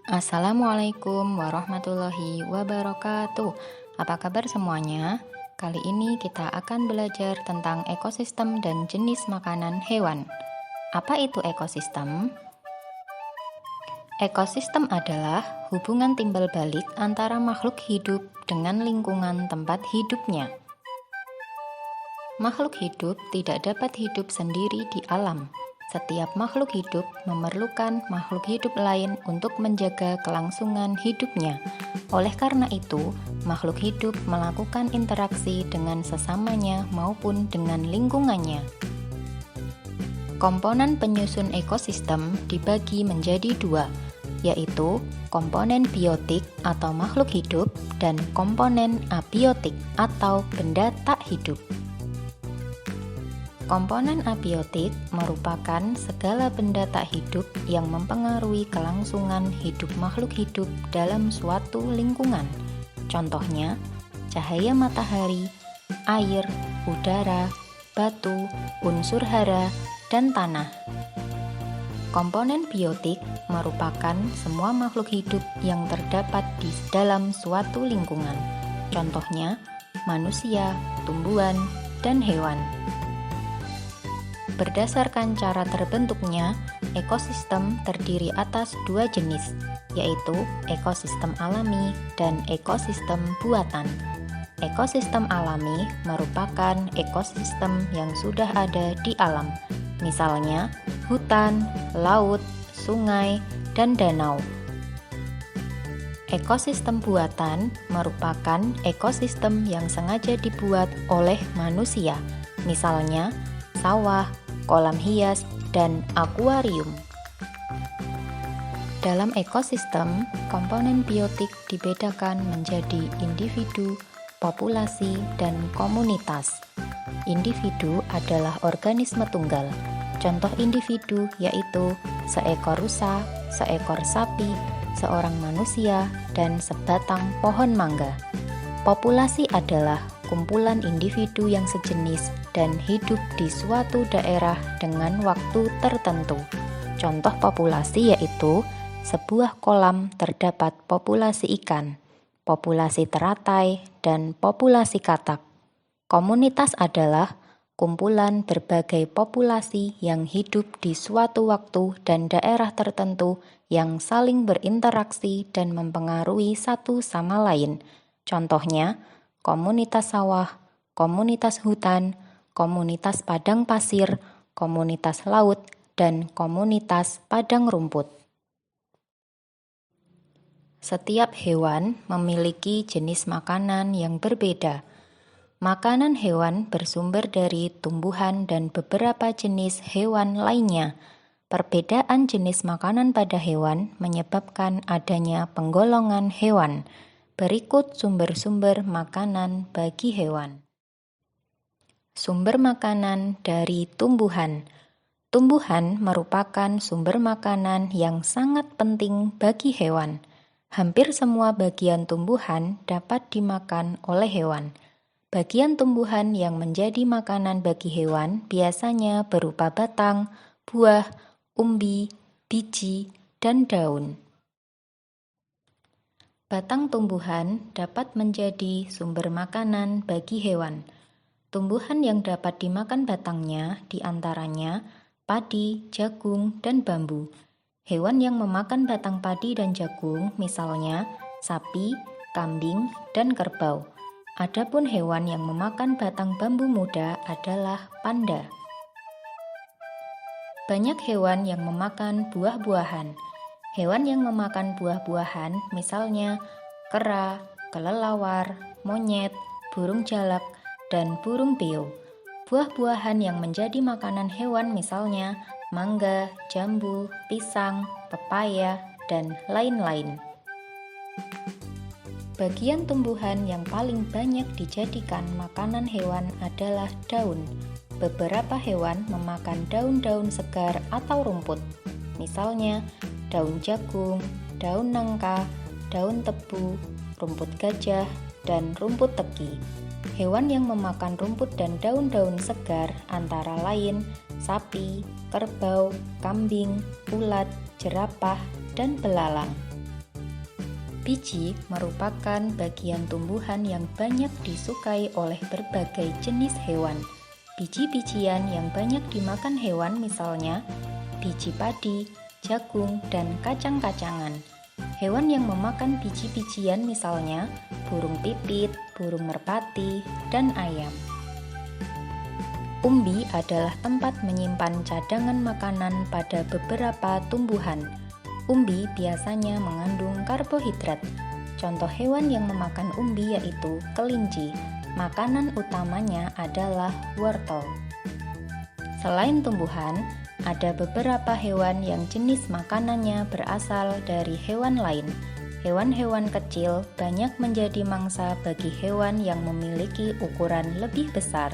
Assalamualaikum warahmatullahi wabarakatuh. Apa kabar semuanya? Kali ini kita akan belajar tentang ekosistem dan jenis makanan hewan. Apa itu ekosistem? Ekosistem adalah hubungan timbal balik antara makhluk hidup dengan lingkungan tempat hidupnya. Makhluk hidup tidak dapat hidup sendiri di alam. Setiap makhluk hidup memerlukan makhluk hidup lain untuk menjaga kelangsungan hidupnya. Oleh karena itu, makhluk hidup melakukan interaksi dengan sesamanya maupun dengan lingkungannya. Komponen penyusun ekosistem dibagi menjadi dua, yaitu komponen biotik atau makhluk hidup dan komponen abiotik atau benda tak hidup. Komponen abiotik merupakan segala benda tak hidup yang mempengaruhi kelangsungan hidup makhluk hidup dalam suatu lingkungan. Contohnya, cahaya matahari, air, udara, batu, unsur hara, dan tanah. Komponen biotik merupakan semua makhluk hidup yang terdapat di dalam suatu lingkungan. Contohnya, manusia, tumbuhan, dan hewan. Berdasarkan cara terbentuknya, ekosistem terdiri atas dua jenis, yaitu ekosistem alami dan ekosistem buatan. Ekosistem alami merupakan ekosistem yang sudah ada di alam, misalnya hutan, laut, sungai, dan danau. Ekosistem buatan merupakan ekosistem yang sengaja dibuat oleh manusia, misalnya sawah, kolam hias, dan akuarium. Dalam ekosistem, komponen biotik dibedakan menjadi individu, populasi, dan komunitas. Individu adalah organisme tunggal. Contoh individu yaitu seekor rusa, seekor sapi, seorang manusia, dan sebatang pohon mangga. Populasi adalah kumpulan individu yang sejenis dan hidup di suatu daerah dengan waktu tertentu. Contoh populasi yaitu sebuah kolam terdapat populasi ikan, populasi teratai, dan populasi katak. Komunitas adalah kumpulan berbagai populasi yang hidup di suatu waktu dan daerah tertentu yang saling berinteraksi dan mempengaruhi satu sama lain. Contohnya, komunitas sawah, komunitas hutan, komunitas padang pasir, komunitas laut, dan komunitas padang rumput. Setiap hewan memiliki jenis makanan yang berbeda. Makanan hewan bersumber dari tumbuhan dan beberapa jenis hewan lainnya. Perbedaan jenis makanan pada hewan menyebabkan adanya penggolongan hewan. Berikut sumber-sumber makanan bagi hewan. Sumber makanan dari tumbuhan. Tumbuhan merupakan sumber makanan yang sangat penting bagi hewan. Hampir semua bagian tumbuhan dapat dimakan oleh hewan. Bagian tumbuhan yang menjadi makanan bagi hewan biasanya berupa batang, buah, umbi, biji, dan daun. Batang tumbuhan dapat menjadi sumber makanan bagi hewan. Tumbuhan yang dapat dimakan batangnya diantaranya padi, jagung, dan bambu. Hewan yang memakan batang padi dan jagung misalnya sapi, kambing, dan kerbau. Adapun hewan yang memakan batang bambu muda adalah panda. Banyak hewan yang memakan buah-buahan. Hewan yang memakan buah-buahan misalnya kera, kelelawar, monyet, burung jalak, dan burung beo. Buah-buahan yang menjadi makanan hewan misalnya mangga, jambu, pisang, pepaya, dan lain-lain. Bagian tumbuhan yang paling banyak dijadikan makanan hewan adalah daun. Beberapa hewan memakan daun-daun segar atau rumput, misalnya daun jagung, daun nangka, daun tebu, rumput gajah, dan rumput teki. Hewan yang memakan rumput dan daun-daun segar antara lain sapi, kerbau, kambing, ulat, jerapah, dan belalang. Biji merupakan bagian tumbuhan yang banyak disukai oleh berbagai jenis hewan. Biji-bijian yang banyak dimakan hewan misalnya biji padi, jagung, dan kacang-kacangan. Hewan yang memakan biji-bijian misalnya burung pipit, burung merpati, dan ayam. Umbi adalah tempat menyimpan cadangan makanan pada beberapa tumbuhan. Umbi biasanya mengandung karbohidrat. Contoh hewan yang memakan umbi yaitu kelinci. Makanan utamanya adalah wortel. Selain tumbuhan, ada beberapa hewan yang jenis makanannya berasal dari hewan lain. Hewan-hewan kecil banyak menjadi mangsa bagi hewan yang memiliki ukuran lebih besar.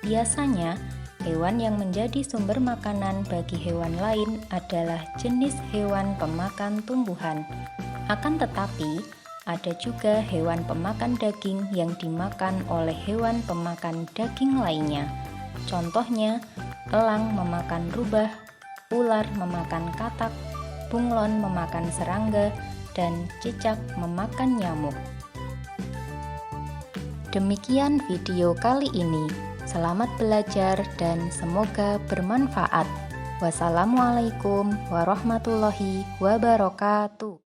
Biasanya, hewan yang menjadi sumber makanan bagi hewan lain adalah jenis hewan pemakan tumbuhan. Akan tetapi, ada juga hewan pemakan daging yang dimakan oleh hewan pemakan daging lainnya. Contohnya, elang memakan rubah, ular memakan katak, bunglon memakan serangga, dan cicak memakan nyamuk. Demikian video kali ini. Selamat belajar dan semoga bermanfaat. Wassalamualaikum warahmatullahi wabarakatuh.